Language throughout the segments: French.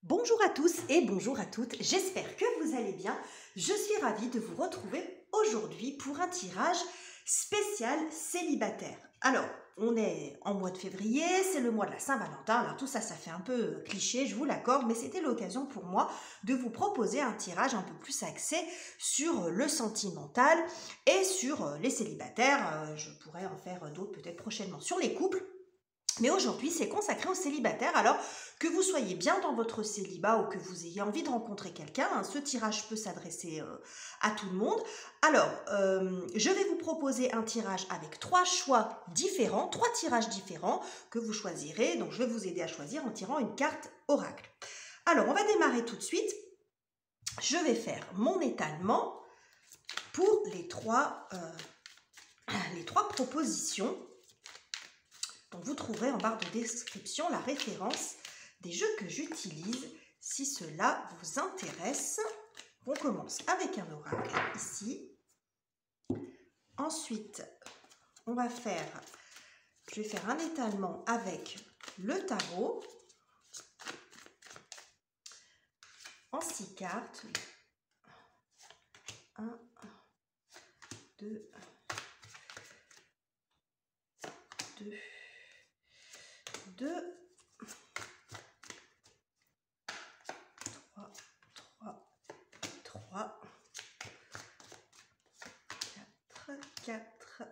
Bonjour à tous et bonjour à toutes, j'espère que vous allez bien. Je suis ravie de vous retrouver aujourd'hui pour un tirage spécial célibataire. Alors, on est en mois de février, c'est le mois de la Saint-Valentin, alors tout ça, ça fait un peu cliché, je vous l'accorde, mais c'était l'occasion pour moi de vous proposer un tirage un peu plus axé sur le sentimental et sur les célibataires. Je pourrais en faire d'autres peut-être prochainement sur les couples. Mais aujourd'hui, c'est consacré aux célibataires. Alors, que vous soyez bien dans votre célibat ou que vous ayez envie de rencontrer quelqu'un, ce tirage peut s'adresser à tout le monde. Alors, je vais vous proposer un tirage avec trois choix différents, trois tirages différents que vous choisirez. Donc, je vais vous aider à choisir en tirant une carte oracle. Alors, on va démarrer tout de suite. Je vais faire mon étalement pour les trois propositions. Donc, vous trouverez en barre de description la référence des jeux que j'utilise si cela vous intéresse. On commence avec un oracle ici. Ensuite, je vais faire un étalement avec le tarot en 6 cartes. 1, 2, 2, 3, 4,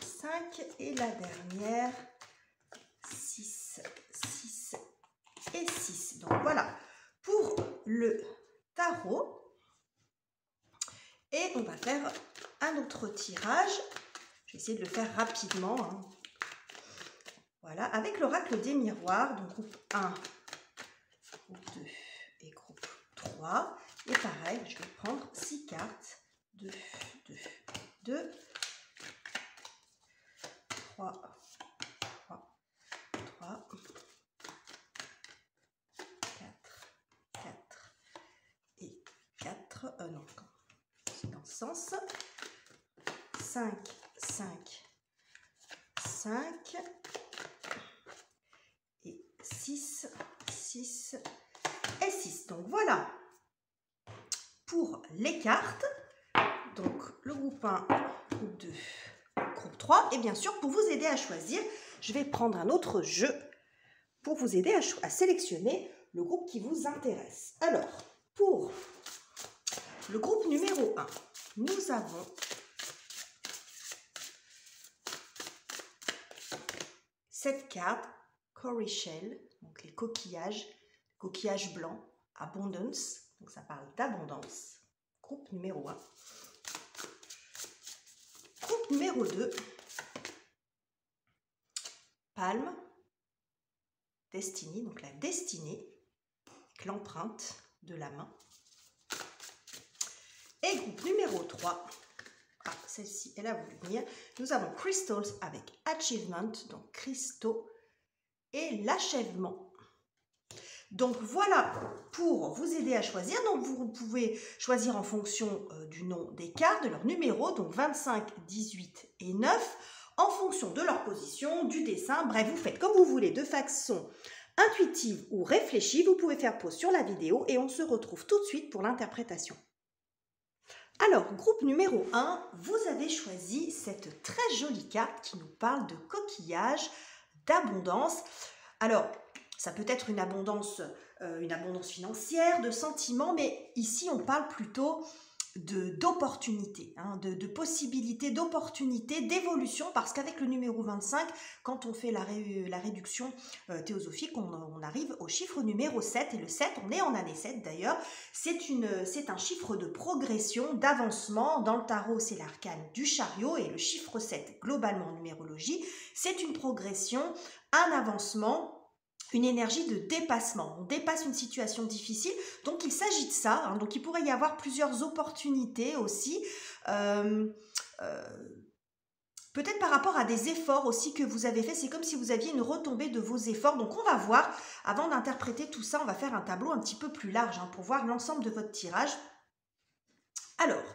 5 et la dernière 6 et 6. Donc voilà pour le tarot. Et on va faire un autre tirage. Je vais essayer de le faire rapidement. Voilà, avec l'oracle des miroirs. Donc groupe 1, groupe 2 et groupe 3. Et pareil, je vais prendre 6 cartes. 2, 3, 4 et 4. Non, c'est dans ce sens. 5 et 6 et 6. Donc voilà pour les cartes. Donc le groupe 1, groupe 2, groupe 3. Et bien sûr, pour vous aider à choisir, je vais prendre un autre jeu pour vous aider à sélectionner le groupe qui vous intéresse. Alors, pour le groupe numéro 1, nous avons cette carte, Cowrie Shell, donc les coquillages blancs, Abundance, donc ça parle d'abondance, groupe numéro 1. Groupe numéro 2, Palme, Destiny, donc la destinée, avec l'empreinte de la main. Et groupe numéro 3, celle-ci, elle a voulu venir. Nous avons Crystals avec Achievement, donc cristaux et l'achèvement. Donc voilà pour vous aider à choisir. Donc vous pouvez choisir en fonction du nom des cartes, de leur numéro, donc 25, 18 et 9, en fonction de leur position, du dessin. Bref, vous faites comme vous voulez, de façon intuitive ou réfléchie. Vous pouvez faire pause sur la vidéo et on se retrouve tout de suite pour l'interprétation. Alors, groupe numéro 1, vous avez choisi cette très jolie carte qui nous parle de coquillage, d'abondance. Alors, ça peut être une abondance financière, de sentiments, mais ici, on parle plutôt d'opportunités, de possibilités, d'opportunités, d'évolution, parce qu'avec le numéro 25, quand on fait la réduction théosophique, on arrive au chiffre numéro 7, et le 7, on est en année 7 d'ailleurs, c'est un chiffre de progression, d'avancement. Dans le tarot, c'est l'arcane du chariot, et le chiffre 7, globalement en numérologie, c'est une progression, un avancement, une énergie de dépassement. On dépasse une situation difficile, donc il s'agit de ça. Donc il pourrait y avoir plusieurs opportunités aussi, peut-être par rapport à des efforts aussi que vous avez fait. C'est comme si vous aviez une retombée de vos efforts. Donc on va voir, avant d'interpréter tout ça, on va faire un tableau un petit peu plus large pour voir l'ensemble de votre tirage. Alors,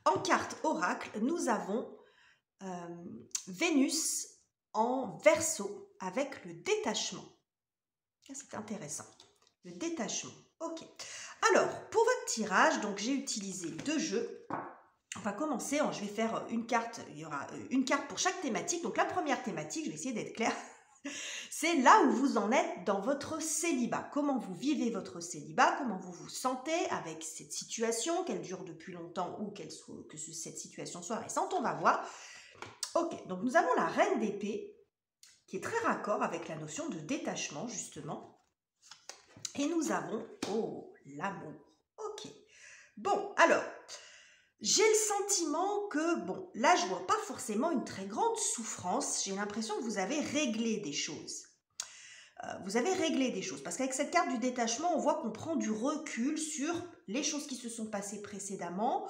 en carte oracle, nous avons Vénus en Verseau avec le détachement. C'est intéressant. Le détachement. Ok. Alors, pour votre tirage, donc j'ai utilisé 2 jeux. On va commencer, je vais faire une carte, il y aura une carte pour chaque thématique. Donc la première thématique, je vais essayer d'être claire, c'est là où vous en êtes dans votre célibat. Comment vous vivez votre célibat, comment vous vous sentez avec cette situation, qu'elle dure depuis longtemps ou que cette situation soit récente, on va voir. Ok, donc nous avons la reine d'épée, qui est très raccord avec la notion de détachement, justement. Et nous avons, oh, l'amour. Ok. Bon, alors, j'ai le sentiment que, bon, là, je ne vois pas forcément une très grande souffrance. J'ai l'impression que vous avez réglé des choses. Vous avez réglé des choses. Parce qu'avec cette carte du détachement, on voit qu'on prend du recul sur les choses qui se sont passées précédemment.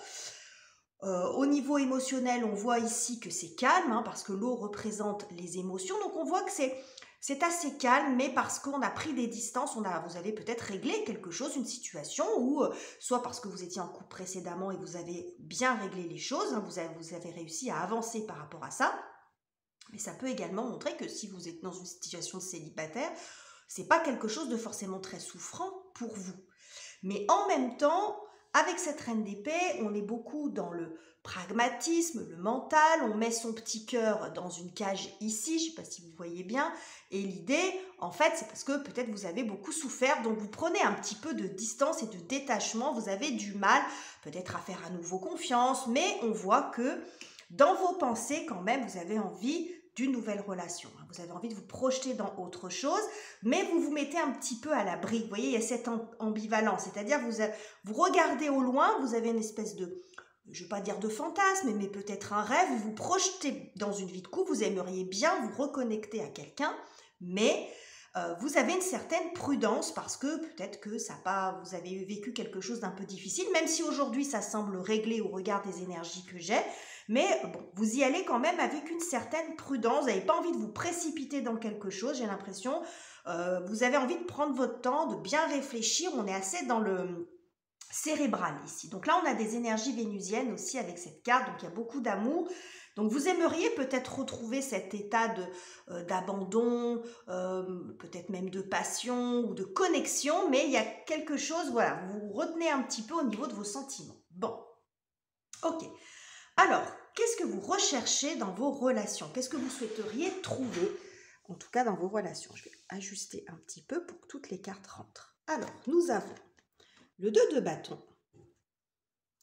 Au niveau émotionnel, on voit ici que c'est calme, hein, parce que l'eau représente les émotions. Donc, on voit que c'est assez calme, mais parce qu'on a pris des distances, vous avez peut-être réglé quelque chose, une situation, ou soit parce que vous étiez en couple précédemment et vous avez bien réglé les choses, hein, vous avez réussi à avancer par rapport à ça. Mais ça peut également montrer que si vous êtes dans une situation de célibataire, c'est pas quelque chose de forcément très souffrant pour vous. Mais en même temps, avec cette reine d'épée, on est beaucoup dans le pragmatisme, le mental, on met son petit cœur dans une cage ici, je ne sais pas si vous voyez bien, et l'idée, en fait, c'est parce que peut-être vous avez beaucoup souffert, donc vous prenez un petit peu de distance et de détachement, vous avez du mal peut-être à faire à nouveau confiance, mais on voit que dans vos pensées, quand même, vous avez envie d'une nouvelle relation. Vous avez envie de vous projeter dans autre chose, mais vous vous mettez un petit peu à l'abri. Vous voyez, il y a cette ambivalence, c'est-à-dire vous regardez au loin, vous avez une espèce de, je ne vais pas dire de fantasme, mais peut-être un rêve, vous vous projetez dans une vie de couple, vous aimeriez bien vous reconnecter à quelqu'un, mais vous avez une certaine prudence parce que peut-être que vous avez vécu quelque chose d'un peu difficile, même si aujourd'hui ça semble réglé au regard des énergies que j'ai, mais bon, vous y allez quand même avec une certaine prudence, vous n'avez pas envie de vous précipiter dans quelque chose, j'ai l'impression, vous avez envie de prendre votre temps, de bien réfléchir, on est assez dans le cérébral ici. Donc là, on a des énergies vénusiennes aussi avec cette carte, donc il y a beaucoup d'amour. Donc vous aimeriez peut-être retrouver cet état d'abandon, peut-être même de passion ou de connexion, mais il y a quelque chose, voilà, vous retenez un petit peu au niveau de vos sentiments. Bon, ok. Alors, qu'est-ce que vous recherchez dans vos relations? Qu'est-ce que vous souhaiteriez trouver, en tout cas dans vos relations? Je vais ajuster un petit peu pour que toutes les cartes rentrent. Alors, nous avons le 2 de bâton.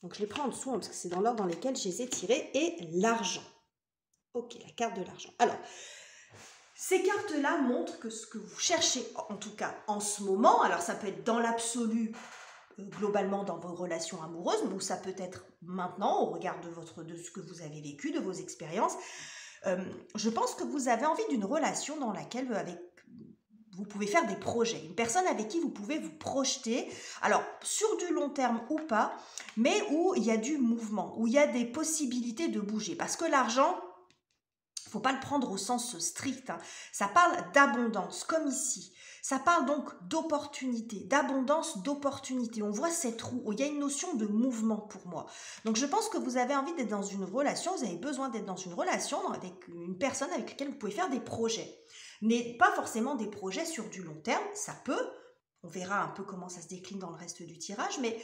Donc, je les prends en dessous, hein, parce que c'est dans l'ordre dans lequel je les ai tirés. Et l'argent. Ok, la carte de l'argent. Alors, ces cartes-là montrent que ce que vous cherchez, en tout cas en ce moment, alors ça peut être dans l'absolu, globalement dans vos relations amoureuses, ou ça peut être maintenant, au regard de ce que vous avez vécu, de vos expériences. Je pense que vous avez envie d'une relation dans laquelle, vous pouvez faire des projets, une personne avec qui vous pouvez vous projeter, alors sur du long terme ou pas, mais où il y a du mouvement, où il y a des possibilités de bouger. Parce que l'argent, il ne faut pas le prendre au sens strict, hein. Ça parle d'abondance, comme ici. Ça parle donc d'opportunité, d'abondance, d'opportunité. On voit cette roue, où il y a une notion de mouvement pour moi. Donc je pense que vous avez envie d'être dans une relation, vous avez besoin d'être dans une relation avec une personne avec laquelle vous pouvez faire des projets. Mais pas forcément des projets sur du long terme, ça peut, on verra un peu comment ça se décline dans le reste du tirage, mais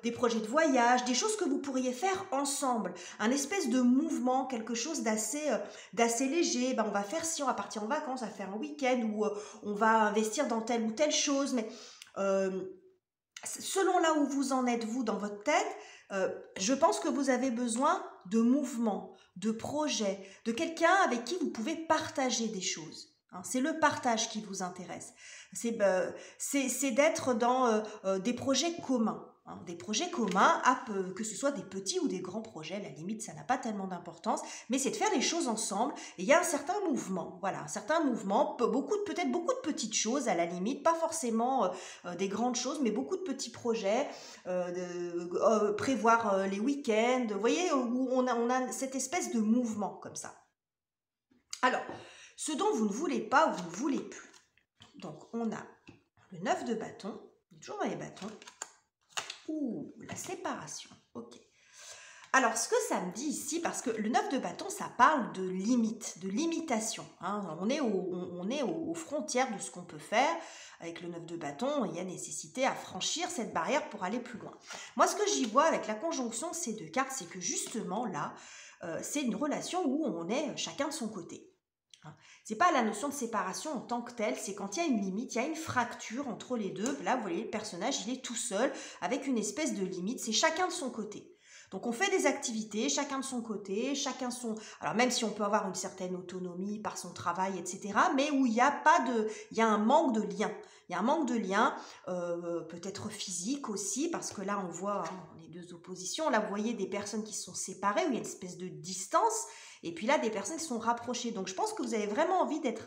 des projets de voyage, des choses que vous pourriez faire ensemble, un espèce de mouvement, quelque chose d'assez léger. On va faire, si on va partir en vacances, on va faire un week-end, ou on va investir dans telle ou telle chose, mais selon là où vous en êtes, vous, dans votre tête, je pense que vous avez besoin de mouvement, de projet, de quelqu'un avec qui vous pouvez partager des choses. Hein, c'est le partage qui vous intéresse. C'est d'être dans des projets communs. Hein, des projets communs, que ce soit des petits ou des grands projets, à la limite, ça n'a pas tellement d'importance, mais c'est de faire les choses ensemble. Et il y a un certain mouvement, voilà, un certain mouvement, peut-être beaucoup de petites choses, à la limite, pas forcément des grandes choses, mais beaucoup de petits projets, prévoir les week-ends, vous voyez, où on a cette espèce de mouvement comme ça. Alors, ce dont vous ne voulez pas ou vous ne voulez plus. Donc, on a le 9 de bâton, toujours dans les bâtons. Ouh, la séparation, ok. Alors, ce que ça me dit ici, parce que le 9 de bâton, ça parle de limite, de limitation. Hein. On est aux frontières de ce qu'on peut faire. Avec le 9 de bâton, il y a nécessité à franchir cette barrière pour aller plus loin. Moi, ce que j'y vois avec la conjonction de ces deux cartes, c'est que justement, là, c'est une relation où on est chacun de son côté. C'est pas la notion de séparation en tant que telle, c'est quand il y a une limite, il y a une fracture entre les deux. Là, vous voyez, le personnage, il est tout seul, avec une espèce de limite, c'est chacun de son côté. Donc on fait des activités, chacun de son côté, chacun son... Alors même si on peut avoir une certaine autonomie par son travail, etc., mais où il y a pas de... Il y a un manque de lien. Il y a un manque de lien, peut-être physique aussi, parce que là on voit les deux oppositions. Là vous voyez des personnes qui sont séparées, où il y a une espèce de distance, et puis là des personnes qui sont rapprochées. Donc je pense que vous avez vraiment envie d'être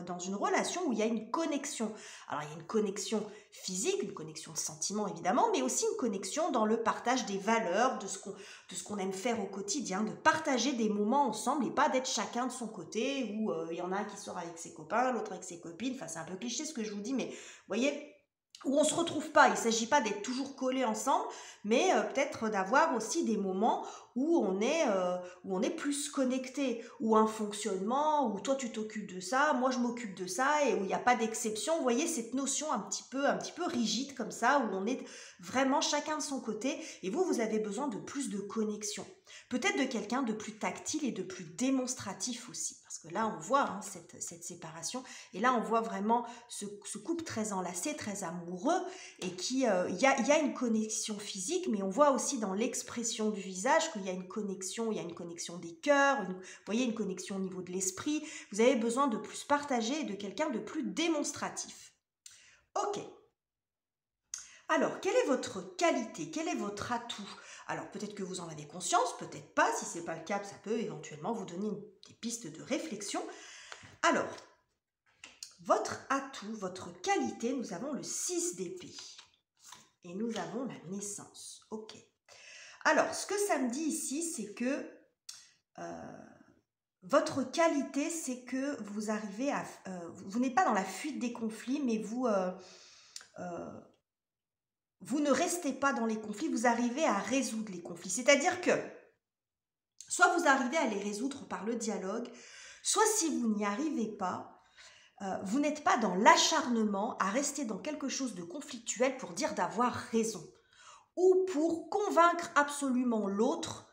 dans une relation où il y a une connexion. Alors il y a une connexion physique, une connexion de sentiments évidemment, mais aussi une connexion dans le partage des valeurs, de ce qu'on aime faire au quotidien, de partager des moments ensemble et pas d'être chacun de son côté, où il y en a un qui sort avec ses copains, l'autre avec ses copines, enfin c'est un peu cliché ce que je vous dis, mais vous voyez, où on ne se retrouve pas. Il ne s'agit pas d'être toujours collés ensemble, mais peut-être d'avoir aussi des moments où on est plus connecté, où un fonctionnement, où toi tu t'occupes de ça, moi je m'occupe de ça, et où il n'y a pas d'exception. Vous voyez cette notion un petit peu rigide comme ça, où on est vraiment chacun de son côté, et vous avez besoin de plus de connexion. Peut-être de quelqu'un de plus tactile et de plus démonstratif aussi, parce que là on voit cette séparation, et là on voit vraiment ce couple très enlacé, très amoureux, et qui il y a une connexion physique, mais on voit aussi dans l'expression du visage qu'il y a une connexion des cœurs, vous voyez, une connexion au niveau de l'esprit. Vous avez besoin de plus partager et de quelqu'un de plus démonstratif. Ok. Alors, quelle est votre qualité? Quel est votre atout? Alors, peut-être que vous en avez conscience, peut-être pas. Si ce n'est pas le cas, ça peut éventuellement vous donner des pistes de réflexion. Alors, votre atout, votre qualité, nous avons le 6 d'épée. Et nous avons la naissance. Ok. Alors, ce que ça me dit ici, c'est que votre qualité, c'est que vous arrivez à... vous n'êtes pas dans la fuite des conflits, mais vous ne restez pas dans les conflits, vous arrivez à résoudre les conflits. C'est-à-dire que, soit vous arrivez à les résoudre par le dialogue, soit si vous n'y arrivez pas, vous n'êtes pas dans l'acharnement à rester dans quelque chose de conflictuel pour dire d'avoir raison, ou pour convaincre absolument l'autre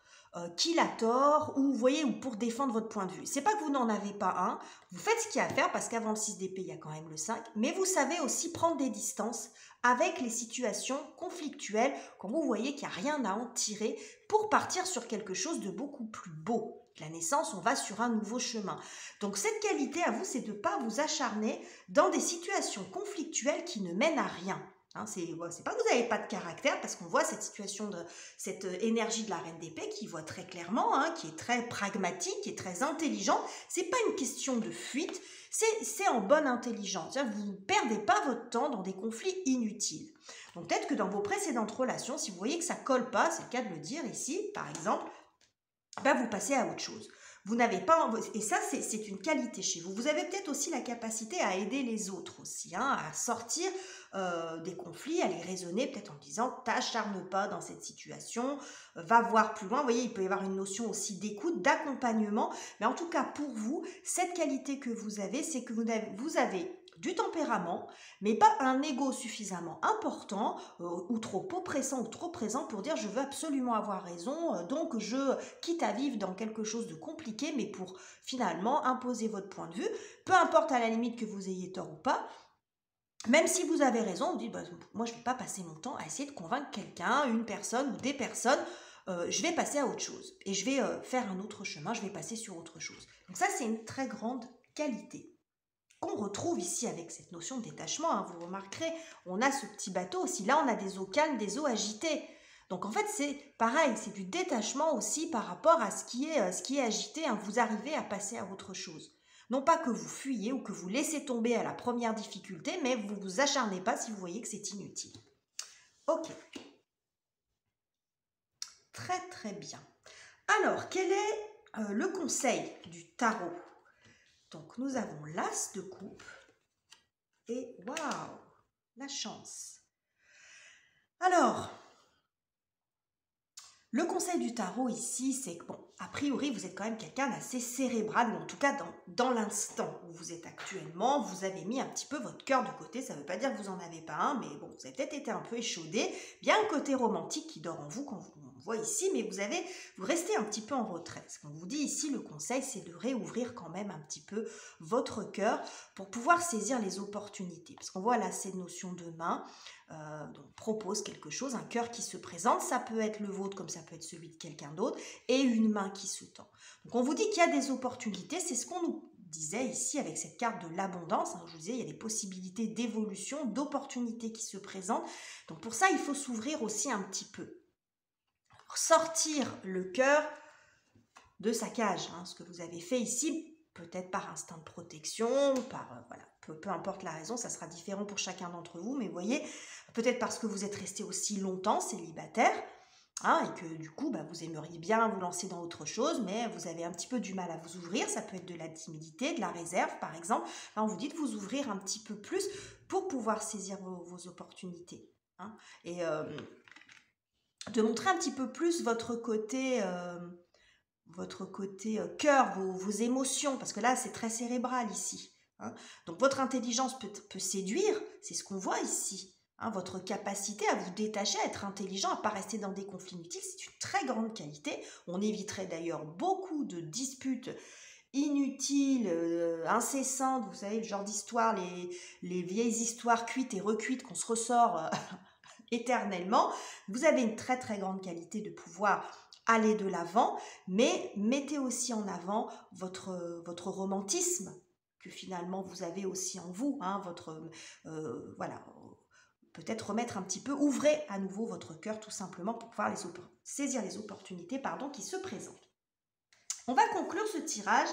qu'il a tort, ou vous voyez, ou pour défendre votre point de vue. C'est pas que vous n'en avez pas un, vous faites ce qu'il y a à faire, parce qu'avant le 6 d'épée, il y a quand même le 5, mais vous savez aussi prendre des distances avec les situations conflictuelles, quand vous voyez qu'il n'y a rien à en tirer, pour partir sur quelque chose de beaucoup plus beau. La naissance, on va sur un nouveau chemin. Donc cette qualité à vous, c'est de ne pas vous acharner dans des situations conflictuelles qui ne mènent à rien. Hein, c'est pas que vous n'avez pas de caractère, parce qu'on voit cette situation, cette énergie de la reine d'épée qui voit très clairement, qui est très pragmatique, qui est très intelligente. C'est pas une question de fuite, c'est en bonne intelligence. Vous ne perdez pas votre temps dans des conflits inutiles. Donc peut-être que dans vos précédentes relations, si vous voyez que ça colle pas, c'est le cas de le dire ici, par exemple, vous passez à autre chose. Vous n'avez pas, et ça c'est une qualité chez vous. Vous avez peut-être aussi la capacité à aider les autres aussi, à sortir des conflits, à les raisonner peut-être en disant t'acharne pas dans cette situation, va voir plus loin. Vous voyez, il peut y avoir une notion aussi d'écoute, d'accompagnement, mais en tout cas pour vous, cette qualité que vous avez, c'est que vous avez du tempérament, mais pas un ego suffisamment important ou trop oppressant ou trop présent pour dire je veux absolument avoir raison, donc je quitte à vivre dans quelque chose de compliqué, mais pour finalement imposer votre point de vue, peu importe à la limite que vous ayez tort ou pas. Même si vous avez raison, vous dites moi je ne vais pas passer mon temps à essayer de convaincre quelqu'un, une personne ou des personnes, je vais passer à autre chose et je vais faire un autre chemin, je vais passer sur autre chose. Donc ça c'est une très grande qualité qu'on retrouve ici avec cette notion de détachement. Vous remarquerez, on a ce petit bateau aussi. Là, on a des eaux calmes, des eaux agitées. Donc, en fait, c'est pareil, c'est du détachement aussi par rapport à ce qui est agité. Vous arrivez à passer à autre chose. Non pas que vous fuyez ou que vous laissez tomber à la première difficulté, mais vous ne vous acharnez pas si vous voyez que c'est inutile. Ok. Très, très bien. Alors, quel est le conseil du tarot ? Donc, nous avons l'As de coupe et waouh, la chance. Alors, Le conseil du tarot ici, c'est que, bon, a priori, vous êtes quand même quelqu'un d'assez cérébral, ou en tout cas dans l'instant où vous êtes actuellement, vous avez mis un petit peu votre cœur de côté. Ça ne veut pas dire que vous n'en avez pas un, mais bon, vous avez peut-être été un peu échaudé. Bien un côté romantique qui dort en vous quand vous voit ici, mais vous restez un petit peu en retrait. Ce qu'on vous dit ici, le conseil, c'est de réouvrir quand même un petit peu votre cœur pour pouvoir saisir les opportunités. Parce qu'on voit là cette notion de main, donc propose quelque chose, un cœur qui se présente, ça peut être le vôtre comme ça peut être celui de quelqu'un d'autre, et une main qui se tend. Donc on vous dit qu'il y a des opportunités, c'est ce qu'on nous disait ici avec cette carte de l'abondance. Je vous disais, il y a des possibilités d'évolution, d'opportunités qui se présentent. Donc pour ça, il faut s'ouvrir aussi un petit peu. Sortir le cœur de sa cage, ce que vous avez fait ici, peut-être par instinct de protection, par voilà, peu importe la raison, ça sera différent pour chacun d'entre vous, mais vous voyez, peut-être parce que vous êtes resté aussi longtemps célibataire, et que du coup, vous aimeriez bien vous lancer dans autre chose, mais vous avez un petit peu du mal à vous ouvrir. Ça peut être de la timidité, de la réserve, par exemple. Là, on vous dit de vous ouvrir un petit peu plus pour pouvoir saisir vos opportunités. Et de montrer un petit peu plus votre côté cœur, vos émotions, parce que là, c'est très cérébral ici. Donc, votre intelligence peut séduire, c'est ce qu'on voit ici. Votre capacité à vous détacher, à être intelligent, à ne pas rester dans des conflits inutiles, c'est une très grande qualité. On éviterait d'ailleurs beaucoup de disputes inutiles, incessantes, vous savez, le genre d'histoire, les vieilles histoires cuites et recuites qu'on se ressort éternellement. Vous avez une très très grande qualité de pouvoir aller de l'avant, mais mettez aussi en avant votre romantisme que finalement vous avez aussi en vous, voilà. Peut-être remettre un petit peu, ouvrez à nouveau votre cœur tout simplement pour pouvoir saisir les opportunités qui se présentent. On va conclure ce tirage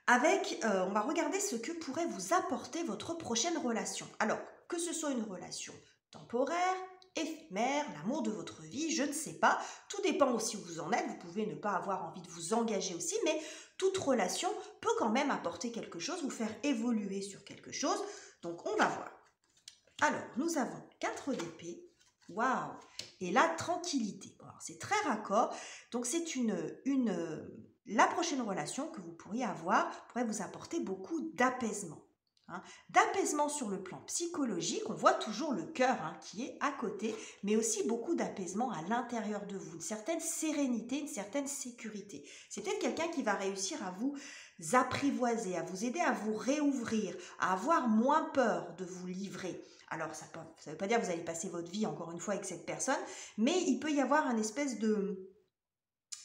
avec, on va regarder ce que pourrait vous apporter votre prochaine relation. Alors, que ce soit une relation temporaire, éphémère, l'amour de votre vie, je ne sais pas. Tout dépend aussi où vous en êtes. Vous pouvez ne pas avoir envie de vous engager aussi, mais toute relation peut quand même apporter quelque chose, vous faire évoluer sur quelque chose. Donc, on va voir. Alors, nous avons 4 d'épée, waouh, et la tranquillité. Alors, c'est très raccord, donc c'est la prochaine relation que vous pourriez avoir pourrait vous apporter beaucoup d'apaisement. D'apaisement sur le plan psychologique, on voit toujours le cœur qui est à côté, mais aussi beaucoup d'apaisement à l'intérieur de vous, une certaine sérénité, une certaine sécurité. C'est peut-être quelqu'un qui va réussir à vous apprivoiser, à vous aider à vous réouvrir, à avoir moins peur de vous livrer. Alors, ça ne veut pas dire que vous allez passer votre vie, encore une fois, avec cette personne, mais il peut y avoir un espèce de...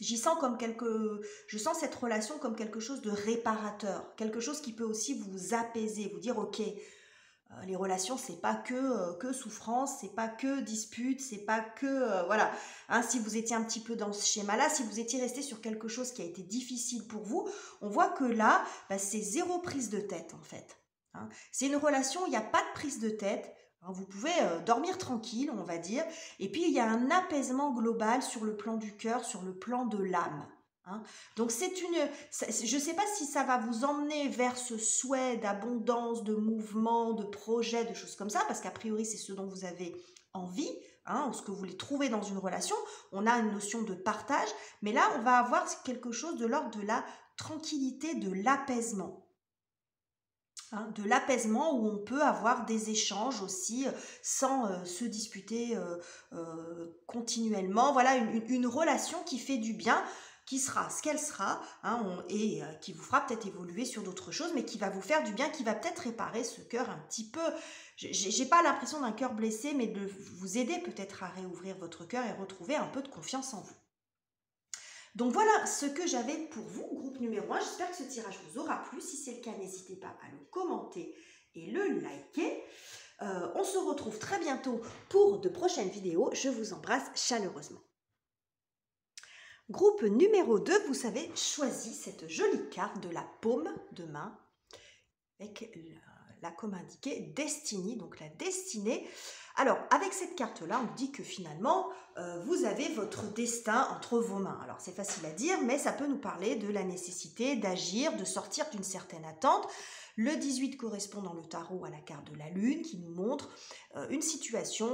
Je sens cette relation comme quelque chose de réparateur, quelque chose qui peut aussi vous apaiser, vous dire, ok, les relations, c'est pas que souffrance, c'est pas que dispute, c'est pas que... voilà. Si vous étiez un petit peu dans ce schéma-là, si vous étiez resté sur quelque chose qui a été difficile pour vous, on voit que là, c'est zéro prise de tête, en fait. C'est une relation où il n'y a pas de prise de tête. Vous pouvez dormir tranquille, on va dire. Et puis, il y a un apaisement global sur le plan du cœur, sur le plan de l'âme. Donc, je ne sais pas si ça va vous emmener vers ce souhait d'abondance, de mouvement, de projet, de choses comme ça, parce qu'a priori, c'est ce dont vous avez envie, ou ce que vous voulez trouver dans une relation. On a une notion de partage, mais là, on va avoir quelque chose de l'ordre de la tranquillité, de l'apaisement. De l'apaisement où on peut avoir des échanges aussi sans se disputer continuellement. Voilà, une relation qui fait du bien, qui sera ce qu'elle sera, et qui vous fera peut-être évoluer sur d'autres choses, mais qui va vous faire du bien, qui va peut-être réparer ce cœur un petit peu. J'ai pas l'impression d'un cœur blessé, mais de vous aider peut-être à réouvrir votre cœur et retrouver un peu de confiance en vous. Donc voilà ce que j'avais pour vous, groupe numéro 1. J'espère que ce tirage vous aura plu. Si c'est le cas, n'hésitez pas à le commenter et le liker. On se retrouve très bientôt pour de prochaines vidéos. Je vous embrasse chaleureusement. Groupe numéro 2, vous savez, choisi cette jolie carte de la paume de main avec comme indiqué Destiny, donc la destinée. Alors, avec cette carte-là, on dit que finalement, vous avez votre destin entre vos mains. Alors, c'est facile à dire, mais ça peut nous parler de la nécessité d'agir, de sortir d'une certaine attente, Le 18 correspond dans le tarot à la carte de la lune qui nous montre une situation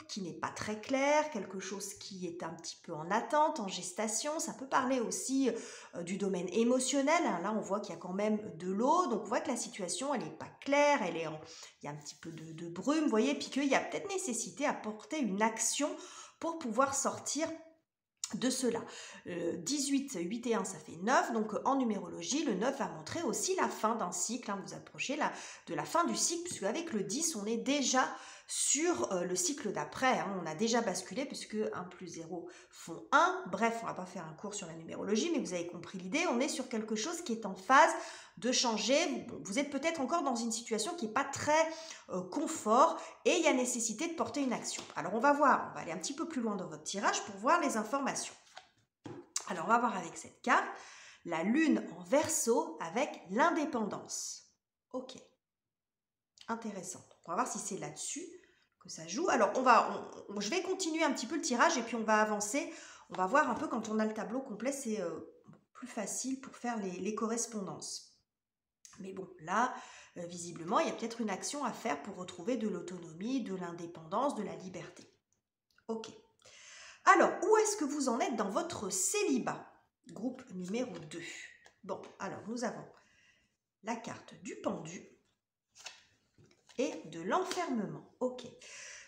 qui n'est pas très claire, quelque chose qui est un petit peu en attente, en gestation. Ça peut parler aussi du domaine émotionnel. Là, on voit qu'il y a quand même de l'eau, donc on voit que la situation, elle n'est pas claire, il y a un petit peu de brume, vous voyez, puis qu'il y a peut-être nécessité à porter une action pour pouvoir sortir de cela. 18, 8 et 1, ça fait 9, donc en numérologie, le 9 va montrer aussi la fin d'un cycle, vous approchez de la fin du cycle, puisque avec le 10, on est déjà sur le cycle d'après, on a déjà basculé, puisque 1 plus 0 font 1, bref, on ne va pas faire un cours sur la numérologie, mais vous avez compris l'idée, on est sur quelque chose qui est en phase de changer, vous êtes peut-être encore dans une situation qui n'est pas très confort, et il y a nécessité de porter une action. Alors on va aller un petit peu plus loin dans votre tirage pour voir les informations. Alors on va voir avec cette carte, la lune en Verseau avec l'indépendance. Ok, intéressant. On va voir si c'est là-dessus que ça joue. Alors je vais continuer un petit peu le tirage et puis on va avancer. On va voir un peu quand on a le tableau complet, c'est plus facile pour faire les correspondances. Mais bon, là, visiblement, il y a peut-être une action à faire pour retrouver de l'autonomie, de l'indépendance, de la liberté. Ok. Alors, où est-ce que vous en êtes dans votre célibat? Groupe numéro 2. Bon, alors nous avons la carte du pendu et de l'enfermement. Ok.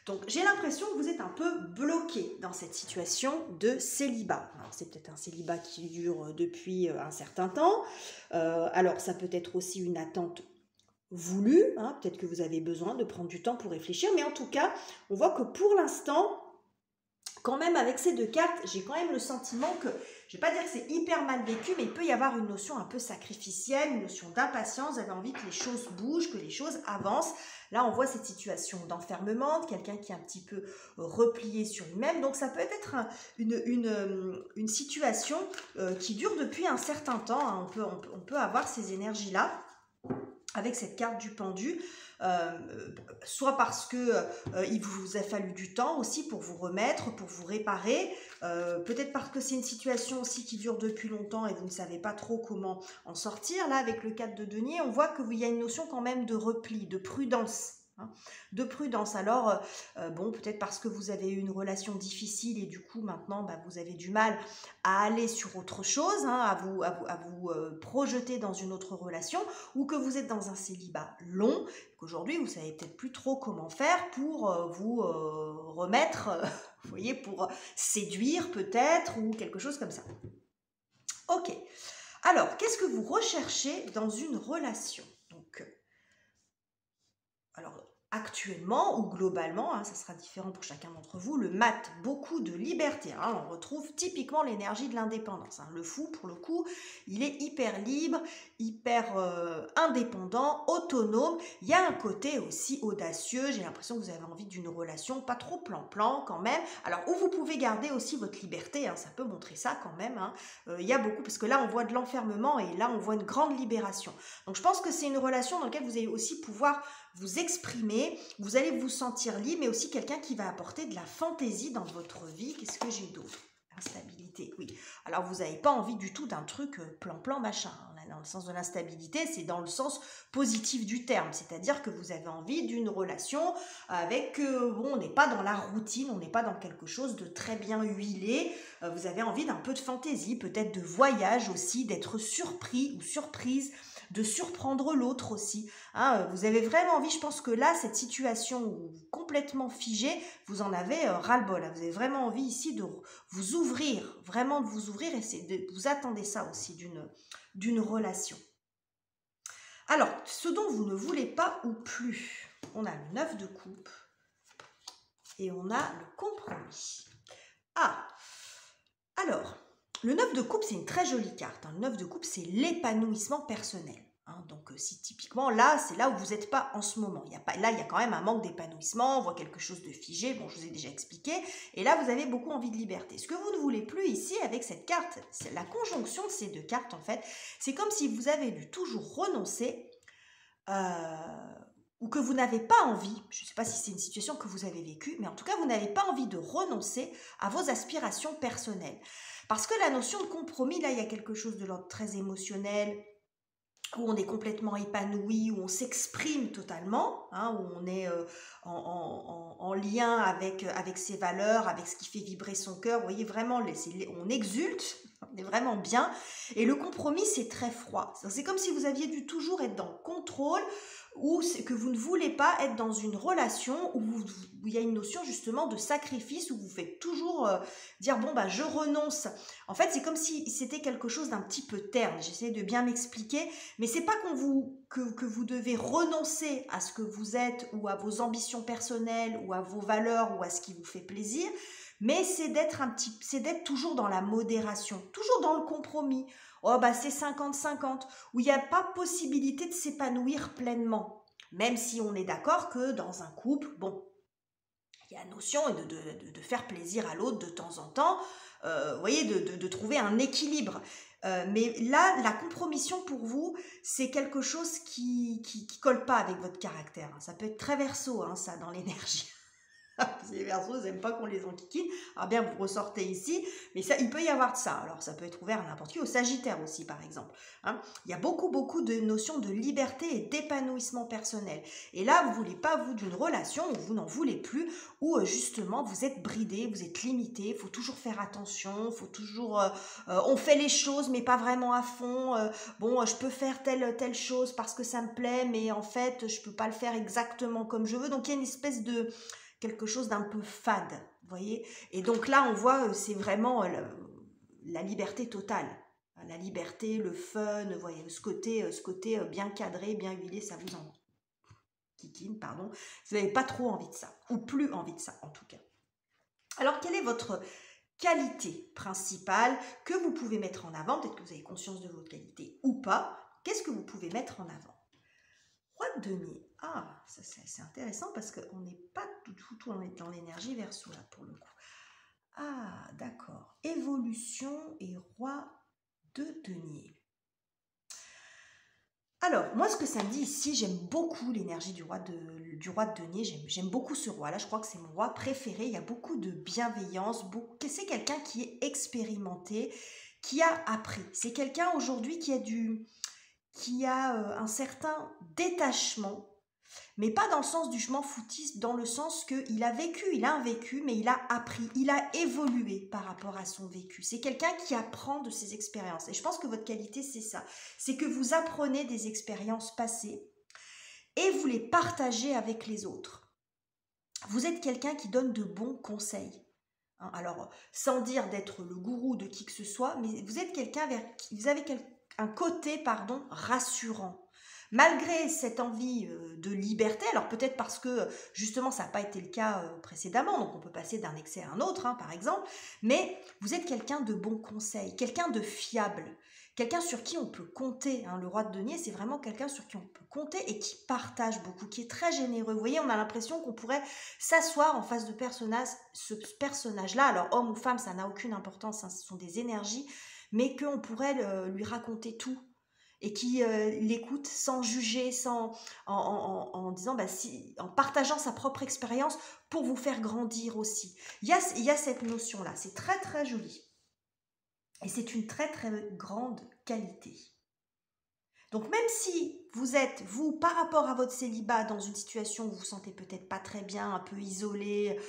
Donc, j'ai l'impression que vous êtes un peu bloqué dans cette situation de célibat. Alors, c'est peut-être un célibat qui dure depuis un certain temps. Alors, ça peut être aussi une attente voulue. Peut-être que vous avez besoin de prendre du temps pour réfléchir. Mais en tout cas, on voit que pour l'instant, quand même, avec ces deux cartes, j'ai quand même le sentiment que, je ne vais pas dire que c'est hyper mal vécu, mais il peut y avoir une notion un peu sacrificielle, une notion d'impatience. Vous avez envie que les choses bougent, que les choses avancent. Là, on voit cette situation d'enfermement, de quelqu'un qui est un petit peu replié sur lui-même. Donc, ça peut être une situation qui dure depuis un certain temps. On peut avoir ces énergies-là avec cette carte du pendu. Soit parce que il vous a fallu du temps aussi pour vous remettre, pour vous réparer, peut-être parce que c'est une situation aussi qui dure depuis longtemps et vous ne savez pas trop comment en sortir. Là, avec le 4 de denier, on voit qu'il y a une notion quand même de repli, de prudence. De prudence. Alors, bon, peut-être parce que vous avez eu une relation difficile et du coup, maintenant, vous avez du mal à aller sur autre chose, à vous projeter dans une autre relation, ou que vous êtes dans un célibat long, qu'aujourd'hui, vous ne savez peut-être plus trop comment faire pour vous remettre, vous voyez, pour séduire peut-être, ou quelque chose comme ça. Ok. Alors, qu'est-ce que vous recherchez dans une relation? Donc, alors, actuellement ou globalement, ça sera différent pour chacun d'entre vous, le mat, beaucoup de liberté. On retrouve typiquement l'énergie de l'indépendance. Le fou, pour le coup, il est hyper libre, hyper indépendant, autonome. Il y a un côté aussi audacieux. J'ai l'impression que vous avez envie d'une relation, pas trop plan-plan quand même. Alors, où vous pouvez garder aussi votre liberté, ça peut montrer ça quand même. Il y a beaucoup, parce que là, on voit de l'enfermement et là, on voit une grande libération. Donc, je pense que c'est une relation dans laquelle vous allez aussi pouvoir vous exprimer, vous allez vous sentir libre, mais aussi quelqu'un qui va apporter de la fantaisie dans votre vie. Qu'est-ce que j'ai d'autre? Instabilité, oui. Alors, vous n'avez pas envie du tout d'un truc plan-plan machin. Dans le sens de l'instabilité, c'est dans le sens positif du terme. C'est-à-dire que vous avez envie d'une relation avec, on n'est pas dans la routine, on n'est pas dans quelque chose de très bien huilé. Vous avez envie d'un peu de fantaisie, peut-être de voyage aussi, d'être surpris ou surprise, de surprendre l'autre aussi. Vous avez vraiment envie, je pense que là, cette situation complètement figée, vous en avez ras-le-bol. Vous avez vraiment envie ici de vous ouvrir, vraiment de vous ouvrir, et vous attendez ça aussi d'une relation. Alors, ce dont vous ne voulez pas ou plus, on a le 9 de coupe et on a le compromis. Alors, le 9 de coupe, c'est une très jolie carte. Le 9 de coupe, c'est l'épanouissement personnel. Donc, si typiquement, là, c'est là où vous n'êtes pas en ce moment. Là, il y a quand même un manque d'épanouissement, on voit quelque chose de figé, bon, je vous ai déjà expliqué. Et là, vous avez beaucoup envie de liberté. Ce que vous ne voulez plus ici, avec cette carte, c'est la conjonction de ces deux cartes, en fait, c'est comme si vous avez dû toujours renoncer, ou que vous n'avez pas envie, je ne sais pas si c'est une situation que vous avez vécue, mais en tout cas, vous n'avez pas envie de renoncer à vos aspirations personnelles. Parce que la notion de compromis, là, il y a quelque chose de l'ordre très émotionnel, où on est complètement épanoui, où on s'exprime totalement, hein, où on est en lien avec ses valeurs, avec ce qui fait vibrer son cœur. Vous voyez, vraiment, on exulte, on est vraiment bien. Et le compromis, c'est très froid. C'est comme si vous aviez dû toujours être dans le contrôle, ou que vous ne voulez pas être dans une relation où il y a une notion justement de sacrifice, où vous faites toujours dire, bon, bah, je renonce. En fait, c'est comme si c'était quelque chose d'un petit peu terne. J'essaie de bien m'expliquer. Mais c'est pas que vous devez renoncer à ce que vous êtes ou à vos ambitions personnelles ou à vos valeurs ou à ce qui vous fait plaisir, mais c'est d'être toujours dans la modération, toujours dans le compromis. Oh bah c'est 50-50, où il n'y a pas possibilité de s'épanouir pleinement. Même si on est d'accord que dans un couple, bon, il y a la notion de faire plaisir à l'autre de temps en temps, vous voyez, de trouver un équilibre. Mais là, la compromission pour vous, c'est quelque chose qui colle pas avec votre caractère. Ça peut être très verso, hein, ça, dans l'énergie. Les Verseaux, ils n'aiment pas qu'on les enquiquine. Alors bien, vous ressortez ici, mais ça, il peut y avoir de ça. Alors, ça peut être ouvert à n'importe qui, au Sagittaire aussi, par exemple. Hein. Il y a beaucoup de notions de liberté et d'épanouissement personnel. Et là, vous ne voulez pas, vous, d'une relation où vous n'en voulez plus, où justement, vous êtes bridé, vous êtes limité, il faut toujours faire attention, faut toujours... on fait les choses, mais pas vraiment à fond. Bon, je peux faire telle chose parce que ça me plaît, mais en fait, je ne peux pas le faire exactement comme je veux. Donc, il y a une espèce de quelque chose d'un peu fade, vous voyez. Et donc là, on voit, c'est vraiment la liberté totale. La liberté, le fun, vous voyez, ce côté bien cadré, bien huilé, ça vous en kikine, pardon. Vous n'avez pas trop envie de ça, ou plus envie de ça, en tout cas. Alors, quelle est votre qualité principale que vous pouvez mettre en avant? Peut-être que vous avez conscience de votre qualité ou pas. Qu'est-ce que vous pouvez mettre en avant? Roi de denier. Ah, ça c'est intéressant parce qu'on n'est pas tout dans l'énergie verso là pour le coup. Ah, d'accord. Évolution et roi de denier. Alors, moi, ce que ça me dit ici, j'aime beaucoup l'énergie du roi de denier. J'aime beaucoup ce roi-là. Je crois que c'est mon roi préféré. Il y a beaucoup de bienveillance. C'est quelqu'un qui est expérimenté, qui a appris. C'est quelqu'un aujourd'hui qui a un certain détachement, mais pas dans le sens du je m'en foutiste, dans le sens qu'il a vécu, il a un vécu, mais il a appris, il a évolué par rapport à son vécu. C'est quelqu'un qui apprend de ses expériences. Et je pense que votre qualité, c'est ça. C'est que vous apprenez des expériences passées et vous les partagez avec les autres. Vous êtes quelqu'un qui donne de bons conseils. Alors, sans dire d'être le gourou de qui que ce soit, mais vous êtes quelqu'un vers qui vous avez un côté, rassurant. Malgré cette envie de liberté, alors peut-être parce que justement ça n'a pas été le cas précédemment, donc on peut passer d'un excès à un autre, par exemple, mais vous êtes quelqu'un de bon conseil, quelqu'un de fiable, quelqu'un sur qui on peut compter. Le roi de denier, c'est vraiment quelqu'un sur qui on peut compter et qui partage beaucoup, qui est très généreux. Vous voyez, on a l'impression qu'on pourrait s'asseoir en face de ce personnage-là, alors homme ou femme, ça n'a aucune importance, ce sont des énergies, mais qu'on pourrait lui raconter tout et qui l'écoute sans juger, en disant, en partageant sa propre expérience pour vous faire grandir aussi. Il y a cette notion-là, c'est très très joli. Et c'est une très très grande qualité. Donc même si vous êtes, vous, par rapport à votre célibat, dans une situation où vous vous sentez peut-être pas très bien, un peu isolé,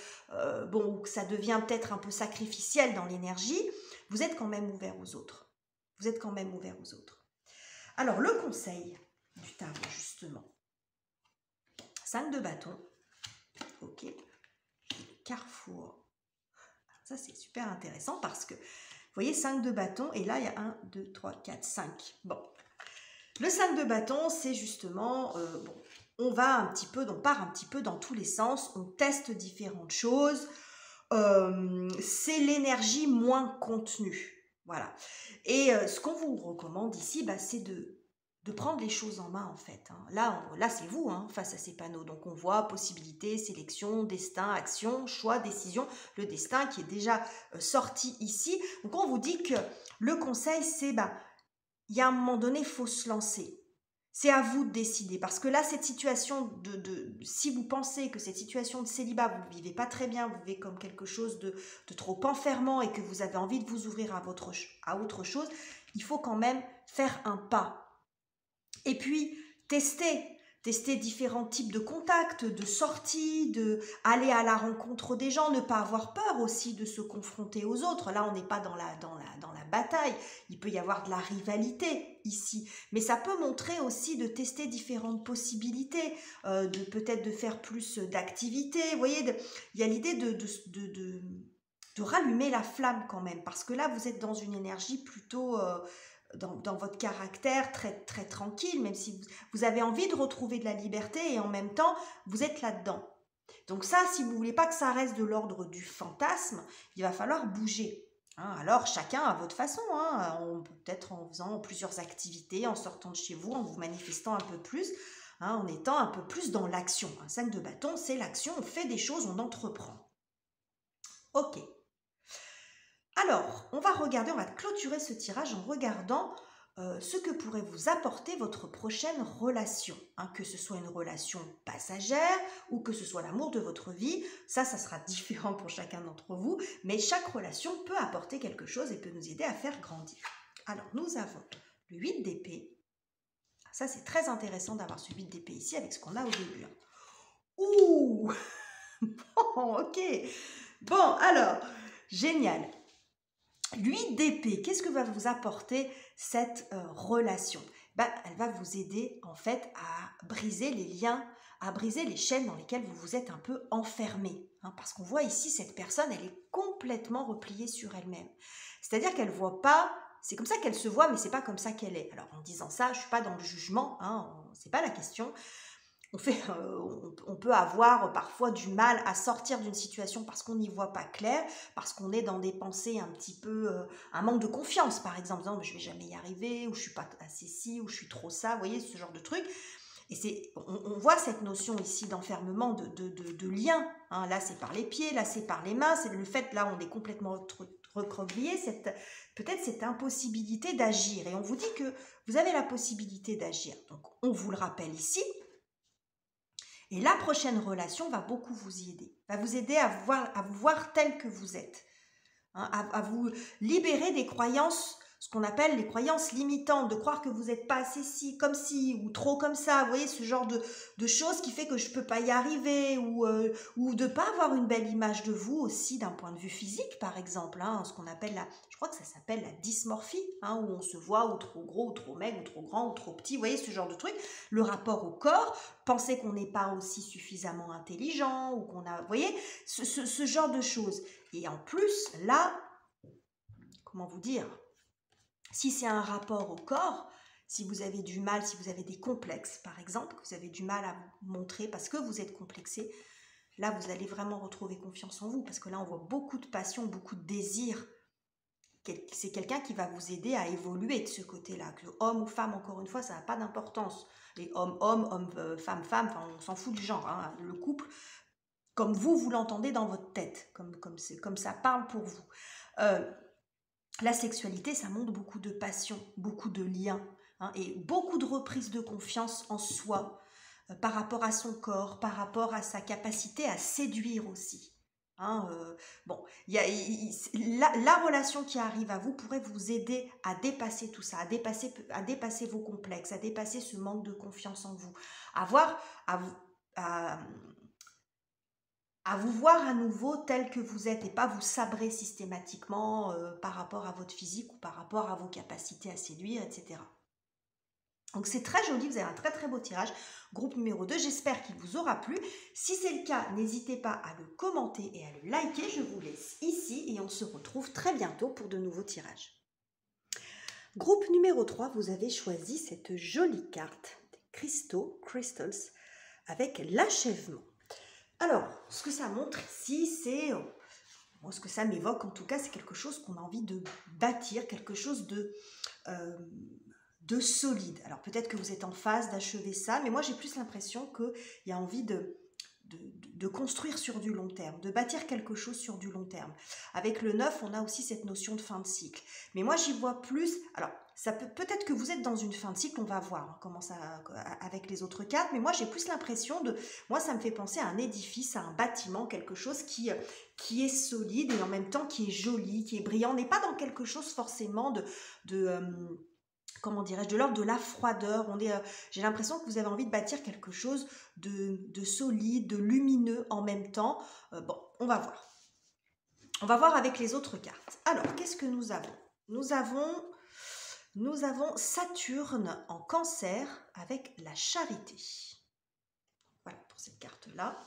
bon, ça devient peut-être un peu sacrificiel dans l'énergie, vous êtes quand même ouvert aux autres. Vous êtes quand même ouvert aux autres. Alors, le conseil du tarot, justement. 5 de bâton. Ok. Carrefour. Ça, c'est super intéressant parce que, vous voyez, 5 de bâton, et là, il y a 1, 2, 3, 4, 5. Bon. Le 5 de bâton, c'est justement, on part un petit peu dans tous les sens, on teste différentes choses. C'est l'énergie moins contenue. Voilà. Et ce qu'on vous recommande ici, c'est de prendre les choses en main, en fait. Là c'est vous, face à ces panneaux. Donc, on voit possibilité, sélection, destin, action, choix, décision. Le destin qui est déjà sorti ici. Donc, on vous dit que le conseil, c'est, il y a un moment donné, il faut se lancer. C'est à vous de décider, parce que là, cette situation si vous pensez que cette situation de célibat, vous ne vivez pas très bien, vous vivez comme quelque chose de trop enfermant et que vous avez envie de vous ouvrir à autre chose, il faut quand même faire un pas. Et puis, tester différents types de contacts, de sorties, aller à la rencontre des gens, ne pas avoir peur aussi de se confronter aux autres. Là, on n'est pas dans la bataille. Il peut y avoir de la rivalité ici. Mais ça peut montrer aussi de tester différentes possibilités, peut-être de faire plus d'activités. Vous voyez, il y a l'idée de rallumer la flamme quand même. Parce que là, vous êtes dans une énergie plutôt... dans votre caractère très, très tranquille, même si vous avez envie de retrouver de la liberté et en même temps, vous êtes là-dedans. Donc ça, si vous ne voulez pas que ça reste de l'ordre du fantasme, il va falloir bouger. Hein, alors, chacun à votre façon, hein, peut-être en faisant plusieurs activités, en sortant de chez vous, en vous manifestant un peu plus, hein, en étant un peu plus dans l'action. Un 5 de bâton, c'est l'action, on fait des choses, on entreprend. Ok. Alors, on va clôturer ce tirage en regardant ce que pourrait vous apporter votre prochaine relation. Hein, que ce soit une relation passagère ou que ce soit l'amour de votre vie, ça sera différent pour chacun d'entre vous, mais chaque relation peut apporter quelque chose et peut nous aider à faire grandir. Alors, nous avons le 8 d'épée. Ça, c'est très intéressant d'avoir ce 8 d'épée ici avec ce qu'on a au début. Ouh. Bon, ok. Bon, alors, génial. L'huile d'épée, qu'est-ce que va vous apporter cette relation? Elle va vous aider en fait à briser les liens, à briser les chaînes dans lesquelles vous vous êtes un peu enfermé. Hein, parce qu'on voit ici, cette personne, elle est complètement repliée sur elle-même. C'est-à-dire qu'elle ne voit pas, c'est comme ça qu'elle se voit, mais c'est pas comme ça qu'elle est. Alors en disant ça, je ne suis pas dans le jugement, hein, c'est pas la question. On peut avoir parfois du mal à sortir d'une situation parce qu'on n'y voit pas clair, parce qu'on est dans des pensées un petit peu, un manque de confiance par exemple, disant je vais jamais y arriver, ou je suis pas assez ci, ou je suis trop ça, vous voyez ce genre de truc. Et on voit cette notion ici d'enfermement, de lien. Hein. Là c'est par les pieds, là c'est par les mains, c'est le fait, là on est complètement recroquevillé, peut-être cette impossibilité d'agir. Et on vous dit que vous avez la possibilité d'agir. Donc on vous le rappelle ici. Et la prochaine relation va beaucoup vous y aider, va vous aider à vous voir tel que vous êtes, hein, à vous libérer des croyances, ce qu'on appelle les croyances limitantes, de croire que vous n'êtes pas assez ci, comme ci, ou trop comme ça, vous voyez, ce genre de choses qui fait que je ne peux pas y arriver, ou de ne pas avoir une belle image de vous aussi d'un point de vue physique, par exemple, hein, ce qu'on appelle je crois que ça s'appelle la dysmorphie, hein, où on se voit ou trop gros, ou trop maigre, ou trop grand, ou trop petit, vous voyez, ce genre de truc, le rapport au corps, penser qu'on n'est pas aussi suffisamment intelligent, ou qu'on a, vous voyez, ce genre de choses. Et en plus, là, comment vous dire, si c'est un rapport au corps, si vous avez du mal, si vous avez des complexes, par exemple, que vous avez du mal à vous montrer parce que vous êtes complexé, là, vous allez vraiment retrouver confiance en vous, parce que là, on voit beaucoup de passion, beaucoup de désir. C'est quelqu'un qui va vous aider à évoluer de ce côté-là. Que homme ou femme, encore une fois, ça n'a pas d'importance. Les homme, femme, enfin, on s'en fout du genre. Hein. Le couple, comme vous l'entendez dans votre tête, comme ça parle pour vous. La sexualité, ça montre beaucoup de passion, beaucoup de liens, hein, et beaucoup de reprise de confiance en soi, par rapport à son corps, par rapport à sa capacité à séduire aussi. Hein, bon, la relation qui arrive à vous pourrait vous aider à dépasser tout ça, à dépasser vos complexes, à dépasser ce manque de confiance en vous, à vous voir à nouveau tel que vous êtes et pas vous sabrer systématiquement par rapport à votre physique ou par rapport à vos capacités à séduire, etc. Donc c'est très joli, vous avez un très très beau tirage. Groupe numéro 2, j'espère qu'il vous aura plu. Si c'est le cas, n'hésitez pas à le commenter et à le liker. Je vous laisse ici et on se retrouve très bientôt pour de nouveaux tirages. Groupe numéro 3, vous avez choisi cette jolie carte des crystals, avec l'achèvement. Alors, ce que ça montre ici, c'est... ce que ça m'évoque, en tout cas, c'est quelque chose qu'on a envie de bâtir, quelque chose de solide. Alors, peut-être que vous êtes en phase d'achever ça, mais moi, j'ai plus l'impression qu'il y a envie de construire sur du long terme, de bâtir quelque chose sur du long terme. Avec le 9, on a aussi cette notion de fin de cycle. Mais moi, j'y vois plus... Alors, peut-être que vous êtes dans une fin de cycle, on va voir comment ça avec les autres cartes, mais moi j'ai plus l'impression moi ça me fait penser à un édifice, à un bâtiment, quelque chose qui est solide et en même temps qui est joli, qui est brillant. On n'est pas dans quelque chose forcément comment dirais-je, de l'ordre de la froideur. J'ai l'impression que vous avez envie de bâtir quelque chose de solide, de lumineux en même temps. Bon, on va voir. On va voir avec les autres cartes. Alors, qu'est-ce que nous avons? Nous avons Saturne en Cancer avec la charité. Voilà pour cette carte-là.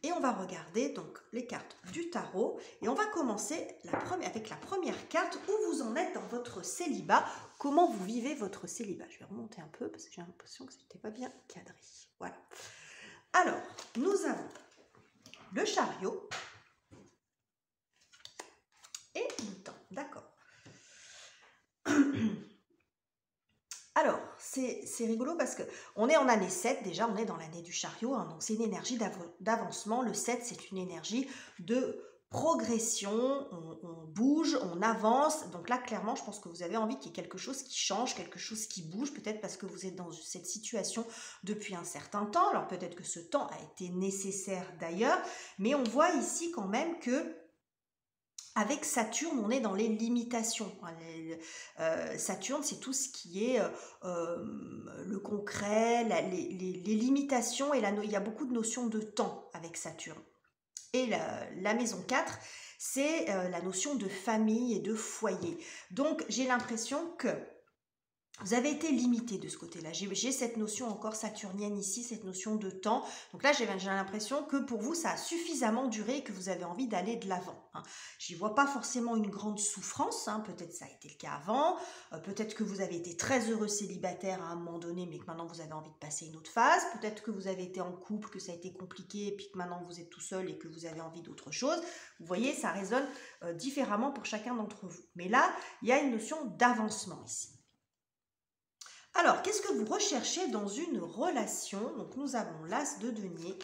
Et on va regarder donc les cartes du tarot. Et on va commencer avec la première carte, où vous en êtes dans votre célibat. Comment vous vivez votre célibat? Je vais remonter un peu parce que j'ai l'impression que ce n'était pas bien cadré. Voilà. Alors, nous avons le chariot et le temps. D'accord. Alors, c'est rigolo parce qu'on est en année 7, déjà on est dans l'année du chariot, hein, donc c'est une énergie d'avancement. Le 7, c'est une énergie de progression, on bouge, on avance. Donc là, clairement, je pense que vous avez envie qu'il y ait quelque chose qui change, quelque chose qui bouge, peut-être parce que vous êtes dans cette situation depuis un certain temps. Alors peut-être que ce temps a été nécessaire d'ailleurs, mais on voit ici quand même que avec Saturne, on est dans les limitations. Saturne, c'est tout ce qui est le concret, les limitations, et il y a beaucoup de notions de temps avec Saturne. Et la maison 4, c'est la notion de famille et de foyer. Donc, j'ai l'impression que vous avez été limité de ce côté-là. J'ai cette notion encore saturnienne ici, cette notion de temps. Donc là, j'ai l'impression que pour vous, ça a suffisamment duré et que vous avez envie d'aller de l'avant. Hein. Je n'y vois pas forcément une grande souffrance. Hein. Peut-être ça a été le cas avant. Peut-être que vous avez été très heureux célibataire à un moment donné, mais que maintenant vous avez envie de passer une autre phase. Peut-être que vous avez été en couple, que ça a été compliqué, et puis que maintenant vous êtes tout seul et que vous avez envie d'autre chose. Vous voyez, ça résonne différemment pour chacun d'entre vous. Mais là, il y a une notion d'avancement ici. Alors, qu'est-ce que vous recherchez dans une relation? Donc, nous avons l'As de denier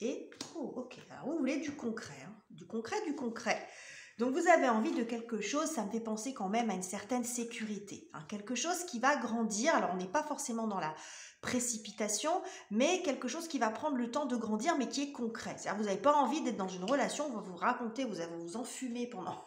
et... Oh, ok. Alors, vous voulez du concret. Hein, du concret, du concret. Donc, vous avez envie de quelque chose, ça me fait penser quand même à une certaine sécurité. Hein, quelque chose qui va grandir. Alors, on n'est pas forcément dans la précipitation, mais quelque chose qui va prendre le temps de grandir, mais qui est concret. C'est-à-dire, vous n'avez pas envie d'être dans une relation, on va vous raconter, vous allez vous enfumer pendant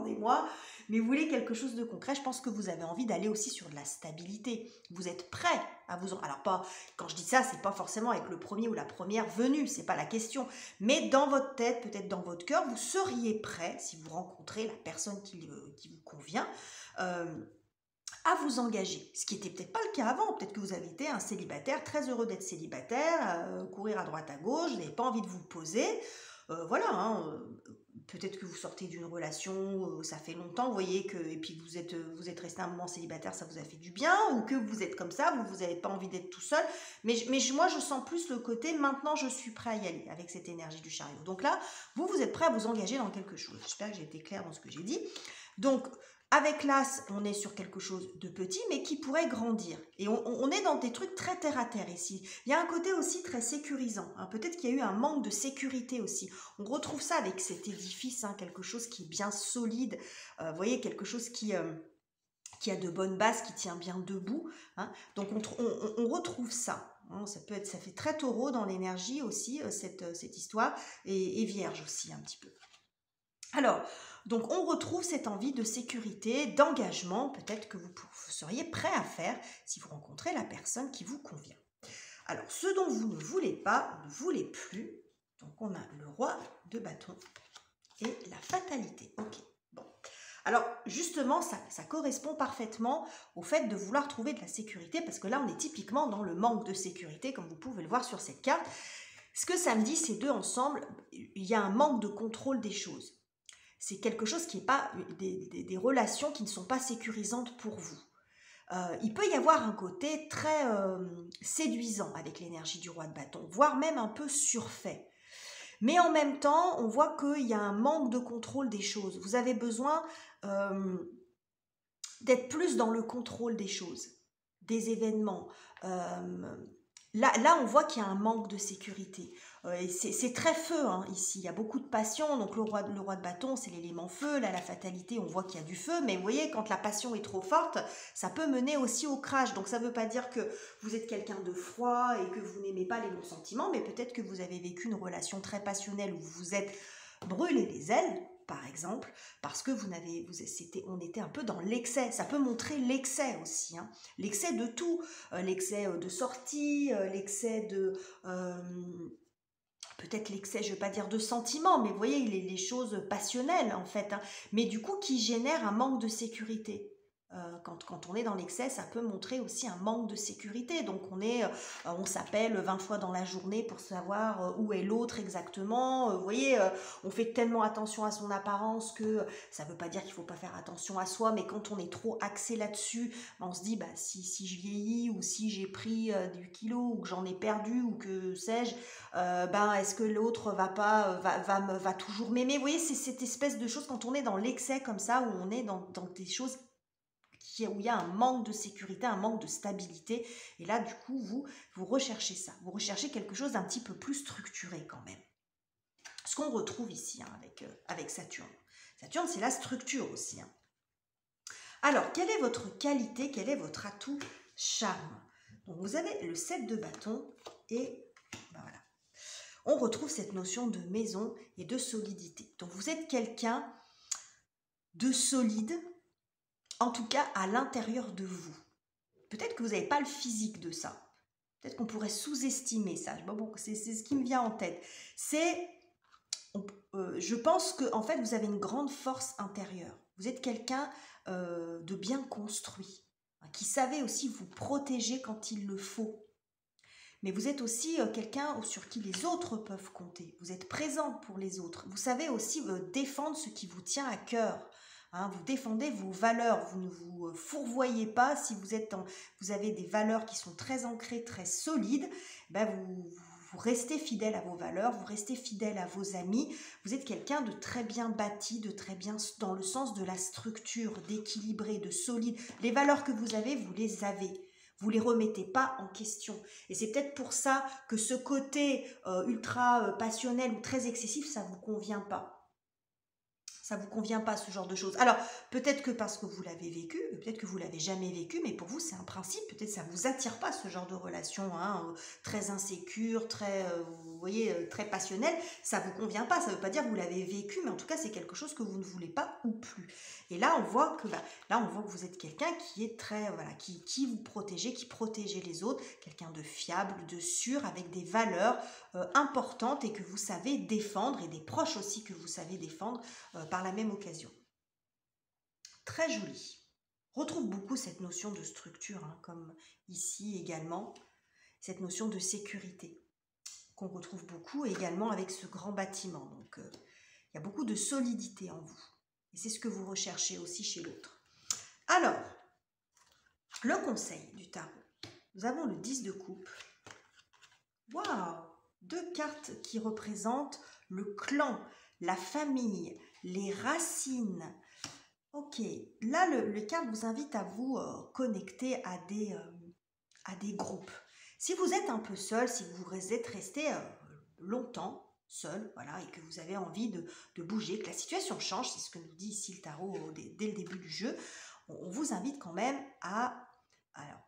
des mois, mais vous voulez quelque chose de concret. Je pense que vous avez envie d'aller aussi sur de la stabilité. Vous êtes prêt à vous... Alors, pas, quand je dis ça, c'est pas forcément avec le premier ou la première venue, c'est pas la question. Mais dans votre tête, peut-être dans votre cœur, vous seriez prêt, si vous rencontrez la personne qui vous convient, à vous engager. Ce qui n'était peut-être pas le cas avant. Peut-être que vous avez été un célibataire, très heureux d'être célibataire, courir à droite à gauche, vous n'avez pas envie de vous poser. Voilà, hein, peut-être que vous sortez d'une relation, ça fait longtemps, vous voyez, et puis vous êtes resté un moment célibataire, ça vous a fait du bien, ou que vous êtes comme ça, vous n'avez pas envie d'être tout seul. Mais moi, je sens plus le côté, maintenant, je suis prêt à y aller, avec cette énergie du chariot. Donc là, vous êtes prêt à vous engager dans quelque chose. J'espère que j'ai été claire dans ce que j'ai dit. Donc, avec l'As, on est sur quelque chose de petit, mais qui pourrait grandir. Et on est dans des trucs très terre-à-terre ici. Il y a un côté aussi très sécurisant. Hein. Peut-être qu'il y a eu un manque de sécurité aussi. On retrouve ça avec cet édifice, hein, quelque chose qui est bien solide. Vous voyez, quelque chose qui a de bonnes bases, qui tient bien debout. Hein. Donc, on retrouve ça. Hein. Ça fait très taureau dans l'énergie aussi, cette histoire. Et vierge aussi, un petit peu. Alors... Donc, on retrouve cette envie de sécurité, d'engagement, peut-être que vous seriez prêt à faire si vous rencontrez la personne qui vous convient. Alors, ce dont vous ne voulez pas, ne voulez plus. Donc, on a le roi de bâton et la fatalité. Ok, bon. Alors, justement, ça correspond parfaitement au fait de vouloir trouver de la sécurité, parce que là, on est typiquement dans le manque de sécurité, comme vous pouvez le voir sur cette carte. Ce que ça me dit, ces deux ensemble, il y a un manque de contrôle des choses. C'est quelque chose qui n'est pas des relations qui ne sont pas sécurisantes pour vous. Il peut y avoir un côté très séduisant avec l'énergie du roi de bâton, voire même un peu surfait. Mais en même temps, on voit qu'il y a un manque de contrôle des choses. Vous avez besoin d'être plus dans le contrôle des choses, des événements. Là, on voit qu'il y a un manque de sécurité. C'est très feu hein, ici, il y a beaucoup de passion. Donc le roi de bâton, c'est l'élément feu. Là, la fatalité, on voit qu'il y a du feu. Mais vous voyez, quand la passion est trop forte, ça peut mener aussi au crash. Donc ça ne veut pas dire que vous êtes quelqu'un de froid et que vous n'aimez pas les bons sentiments. Mais peut-être que vous avez vécu une relation très passionnelle où vous vous êtes brûlé les ailes. par exemple, parce que on était un peu dans l'excès. Ça peut montrer l'excès aussi, hein. L'excès de tout, l'excès de sortie, l'excès de... peut-être l'excès, je ne veux pas dire de sentiments, mais vous voyez, les choses passionnelles en fait, hein, mais du coup qui génèrent un manque de sécurité. Quand on est dans l'excès, ça peut montrer aussi un manque de sécurité. Donc on s'appelle 20 fois dans la journée pour savoir où est l'autre exactement. Vous voyez, on fait tellement attention à son apparence que ça ne veut pas dire qu'il ne faut pas faire attention à soi, mais quand on est trop axé là-dessus, on se dit si je vieillis ou si j'ai pris du kilo ou que j'en ai perdu ou que sais-je, est-ce que l'autre va toujours m'aimer? Vous voyez, c'est cette espèce de chose quand on est dans l'excès comme ça, où on est dans des choses où il y a un manque de sécurité, un manque de stabilité. Et là, du coup, vous recherchez ça. Vous recherchez quelque chose d'un petit peu plus structuré quand même. Ce qu'on retrouve ici hein, avec Saturne. Saturne, c'est la structure aussi. Hein. Alors, quelle est votre qualité? Quel est votre atout charme? Donc, vous avez le 7 de bâton et voilà. On retrouve cette notion de maison et de solidité. Donc, vous êtes quelqu'un de solide, en tout cas à l'intérieur de vous. Peut-être que vous n'avez pas le physique de ça. Peut-être qu'on pourrait sous-estimer ça. Bon, c'est ce qui me vient en tête. Je pense que en fait, vous avez une grande force intérieure. Vous êtes quelqu'un de bien construit, hein, qui savait aussi vous protéger quand il le faut. Mais vous êtes aussi quelqu'un sur qui les autres peuvent compter. Vous êtes présent pour les autres. Vous savez aussi défendre ce qui vous tient à cœur. Hein, vous défendez vos valeurs, vous ne vous fourvoyez pas. Si vous avez des valeurs qui sont très ancrées, très solides, vous restez fidèle à vos valeurs, vous restez fidèle à vos amis. Vous êtes quelqu'un de très bien bâti, de très bien dans le sens de la structure, d'équilibré, de solide. Les valeurs que vous avez, vous les avez. Vous ne les remettez pas en question. Et c'est peut-être pour ça que ce côté ultra passionnel ou très excessif, ça ne vous convient pas. Ça ne vous convient pas, ce genre de choses. Alors, peut-être que parce que vous l'avez vécu, peut-être que vous ne l'avez jamais vécu, mais pour vous, c'est un principe. Peut-être que ça ne vous attire pas, ce genre de relation hein, très insécure, très, vous voyez, très passionnelle. Ça ne vous convient pas. Ça ne veut pas dire que vous l'avez vécu, mais en tout cas, c'est quelque chose que vous ne voulez pas ou plus. Et là, on voit que vous êtes quelqu'un qui est très, qui vous protégez, qui protégez les autres, quelqu'un de fiable, de sûr, avec des valeurs importantes et que vous savez défendre, et des proches aussi que vous savez défendre par la même occasion. Très joli. On retrouve beaucoup cette notion de structure, hein, comme ici également, cette notion de sécurité, qu'on retrouve beaucoup également avec ce grand bâtiment. Donc, il y a beaucoup de solidité en vous. Et c'est ce que vous recherchez aussi chez l'autre. Alors, le conseil du tarot. Nous avons le 10 de coupe. Waouh! 2 cartes qui représentent le clan, la famille, les racines. Ok, là, les cartes vous invitent à vous connecter à des groupes. Si vous êtes un peu seul, si vous êtes resté longtemps seul, voilà, et que vous avez envie de bouger, que la situation change, c'est ce que nous dit ici le tarot dès le début du jeu, on vous invite quand même à... Alors,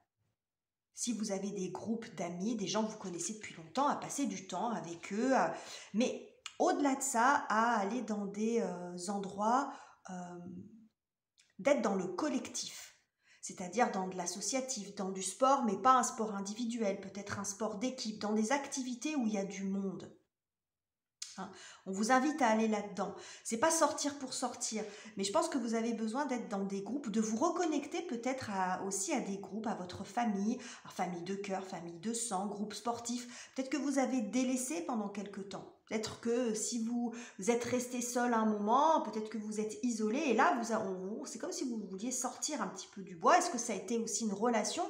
si vous avez des groupes d'amis, des gens que vous connaissez depuis longtemps, à passer du temps avec eux, mais au-delà de ça, à aller dans des endroits, d'être dans le collectif, c'est-à-dire dans de l'associatif, dans du sport, mais pas un sport individuel, peut-être un sport d'équipe, dans des activités où il y a du monde. Hein, on vous invite à aller là-dedans. C'est pas sortir pour sortir, mais je pense que vous avez besoin d'être dans des groupes, de vous reconnecter peut-être aussi à des groupes, à votre famille, famille de cœur, famille de sang, groupe sportif. Peut-être que vous avez délaissé pendant quelque temps. Peut-être que si vous êtes resté seul à un moment, peut-être que vous êtes isolé, et là, c'est comme si vous vouliez sortir un petit peu du bois. Est-ce que ça a été aussi une relation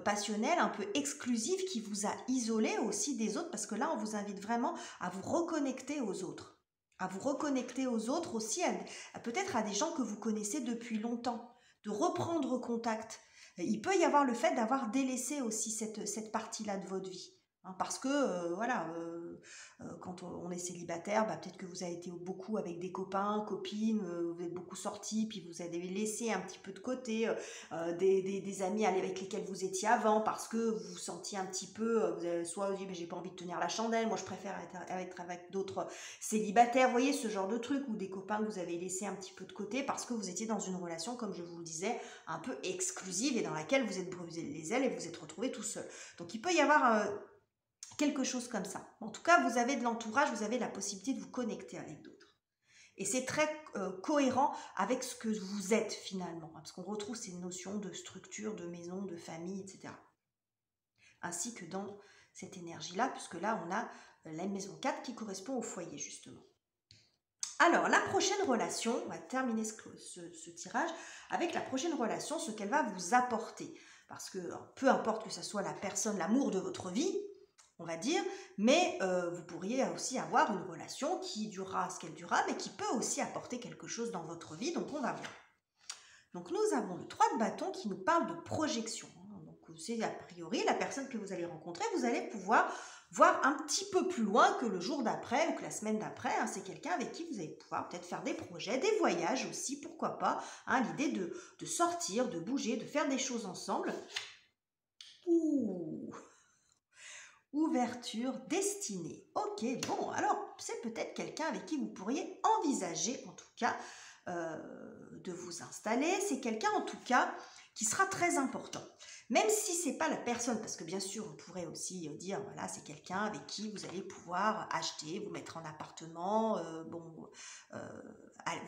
passionnelle, un peu exclusive, qui vous a isolé aussi des autres? Parce que là, on vous invite vraiment à vous reconnecter aux autres. À vous reconnecter aux autres aussi, peut-être à des gens que vous connaissez depuis longtemps, de reprendre contact. Il peut y avoir le fait d'avoir délaissé aussi cette partie-là de votre vie. hein, parce que, voilà, quand on est célibataire, bah, peut-être que vous avez été beaucoup avec des copains, copines, vous êtes beaucoup sortis, puis vous avez laissé un petit peu de côté des amis avec lesquels vous étiez avant, parce que vous vous sentiez un petit peu, vous avez soit dit, mais j'ai pas envie de tenir la chandelle, moi je préfère être avec d'autres célibataires, vous voyez, ce genre de truc, ou des copains que vous avez laissé un petit peu de côté, parce que vous étiez dans une relation, comme je vous le disais, un peu exclusive, et dans laquelle vous êtes brûlé les ailes, et vous êtes retrouvé tout seul. Donc il peut y avoir quelque chose comme ça. En tout cas, vous avez de l'entourage, vous avez la possibilité de vous connecter avec d'autres. Et c'est très cohérent avec ce que vous êtes finalement, parce qu'on retrouve ces notions de structure, de maison, de famille, etc. Ainsi que dans cette énergie-là, puisque là, on a la maison 4 qui correspond au foyer, justement. Alors, la prochaine relation, on va terminer ce tirage avec la prochaine relation, ce qu'elle va vous apporter. Parce que peu importe que ce soit la personne, l'amour de votre vie, on va dire, mais vous pourriez aussi avoir une relation qui durera ce qu'elle durera, mais qui peut aussi apporter quelque chose dans votre vie, donc on va voir. Donc nous avons le 3 de bâton qui nous parle de projection. Donc c'est a priori la personne que vous allez rencontrer, vous allez pouvoir voir un petit peu plus loin que le jour d'après ou que la semaine d'après. Hein. C'est quelqu'un avec qui vous allez pouvoir peut-être faire des projets, des voyages aussi, pourquoi pas. Hein, l'idée de sortir, de bouger, de faire des choses ensemble. Ouh, ouverture, destinée. Ok, bon, alors c'est peut-être quelqu'un avec qui vous pourriez envisager, en tout cas, de vous installer. C'est quelqu'un, en tout cas, qui sera très important. Même si ce n'est pas la personne, parce que bien sûr, on pourrait aussi dire, voilà, c'est quelqu'un avec qui vous allez pouvoir acheter, vous mettre en appartement,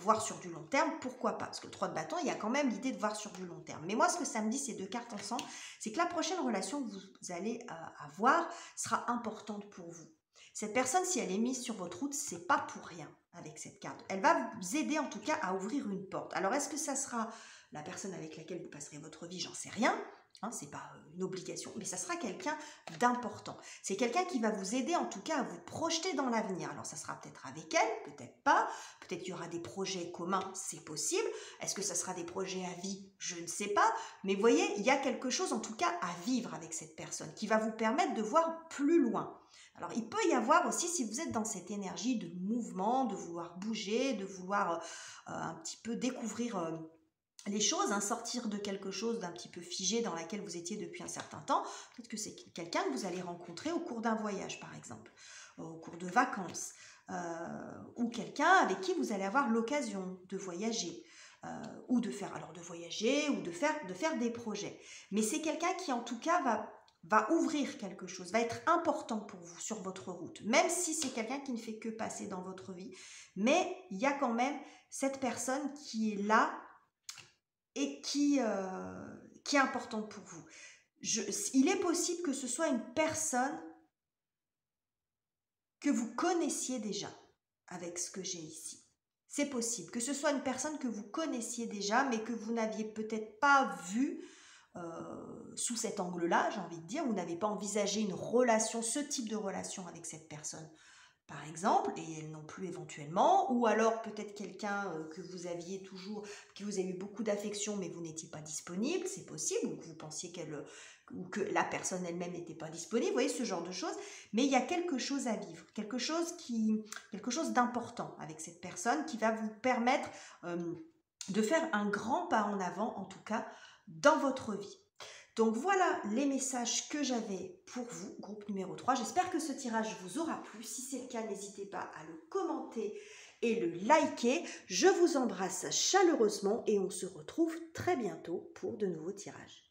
voir sur du long terme, pourquoi pas? Parce que le 3 de bâton, il y a quand même l'idée de voir sur du long terme. Mais moi, ce que ça me dit, ces deux cartes ensemble, c'est que la prochaine relation que vous allez avoir sera importante pour vous. Cette personne, si elle est mise sur votre route, c'est pas pour rien avec cette carte. Elle va vous aider en tout cas à ouvrir une porte. Alors, est-ce que ça sera la personne avec laquelle vous passerez votre vie? J'en sais rien. Hein, c'est pas une obligation, mais ça sera quelqu'un d'important. C'est quelqu'un qui va vous aider en tout cas à vous projeter dans l'avenir. Alors ça sera peut-être avec elle, peut-être pas, peut-être qu'il y aura des projets communs, c'est possible. Est-ce que ça sera des projets à vie? Je ne sais pas, mais vous voyez, il y a quelque chose en tout cas à vivre avec cette personne qui va vous permettre de voir plus loin. Alors il peut y avoir aussi, si vous êtes dans cette énergie de mouvement, de vouloir bouger, de vouloir un petit peu découvrir les choses, hein, sortir de quelque chose d'un petit peu figé dans laquelle vous étiez depuis un certain temps. Peut-être que c'est quelqu'un que vous allez rencontrer au cours d'un voyage, par exemple, au cours de vacances, ou quelqu'un avec qui vous allez avoir l'occasion de voyager, ou de faire, alors de voyager, ou de faire des projets. Mais c'est quelqu'un qui, en tout cas, va ouvrir quelque chose, va être important pour vous sur votre route, même si c'est quelqu'un qui ne fait que passer dans votre vie. Mais il y a quand même cette personne qui est là, et qui est importante pour vous. Il est possible que ce soit une personne que vous connaissiez déjà avec ce que j'ai ici. C'est possible que ce soit une personne que vous connaissiez déjà, mais que vous n'aviez peut-être pas vue sous cet angle-là, j'ai envie de dire. Vous n'avez pas envisagé une relation, ce type de relation avec cette personne, par exemple, et elle non plus éventuellement, ou alors peut-être quelqu'un que vous aviez toujours, qui vous a eu beaucoup d'affection, mais vous n'étiez pas disponible, c'est possible, ou que vous pensiez ou que la personne elle-même n'était pas disponible, vous voyez, ce genre de choses, mais il y a quelque chose à vivre, quelque chose d'important avec cette personne qui va vous permettre de faire un grand pas en avant, en tout cas, dans votre vie. Donc voilà les messages que j'avais pour vous, groupe numéro 3. J'espère que ce tirage vous aura plu. Si c'est le cas, n'hésitez pas à le commenter et le liker. Je vous embrasse chaleureusement et on se retrouve très bientôt pour de nouveaux tirages.